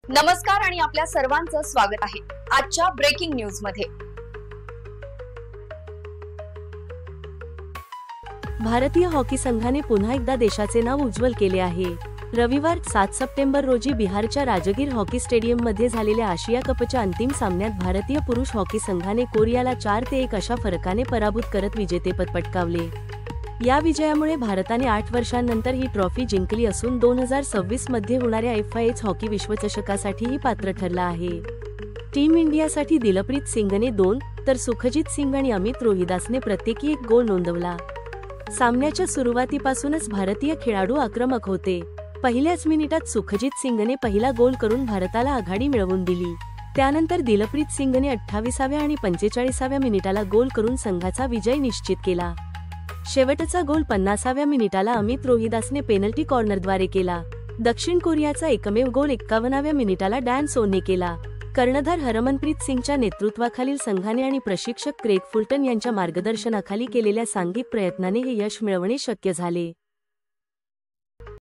नमस्कार आणि आपल्या सर्वांचं स्वागत आहे आजच्या ब्रेकिंग न्यूज मध्ये। भारतीय हॉकी संघाने पुन्हा एकदा देशाचे नाव उज्ज्वल केले आहे। रविवार 7 सप्टेंबर रोजी बिहारच्या राजगीर हॉकी स्टेडियममध्ये झालेल्या आशिया कपच्या अंतिम सामन्यात भारतीय पुरुष हॉकी संघाने कोरियाला 4-1 अशा फरकाने पराभूत करत विजेतेपद पटकावले। या विजयामुळे भारताने 8 वर्षांनंतर ही ट्रॉफी जिंकली असून 2026 मध्ये होणाऱ्या FIH हॉकी विश्वचषकासाठीही पात्र ठरला आहे। टीम इंडियासाठी दिलप्रीत सिंगने 2 तर सुखजित सिंग आणि अमित रोहिदासने प्रत्येकी 1 गोल नोंदवला। सामन्याच्या सुरुवातीपासूनच भारतीय खेळाडू आक्रमक होते। पहिल्याच मिनिटात सुखजित सिंगने पहिला गोल करून भारताला आघाडी मिळवून दिली। त्यानंतर दिलप्रीत सिंगने 28व्या आणि 45व्या मिनिटाला गोल करून संघाचा विजय निश्चित केला। शेवटचा गोल 50व्या मिनिटाला अमित रोहिदासने पेनल्टी कॉर्नरद्वारे केला। दक्षिण कोरियाचा एकमेव गोल 51व्या मिनिटाला डॅन सोनने केला। कर्णधार हरमनप्रीत सिंगच्या नेतृत्वाखालील संघाने आणि प्रशिक्षक क्रेग फुलटन यांच्या मार्गदर्शनाखाली केलेल्या सांघिक प्रयत्नाने हे यश मिळवणे शक्य झाले।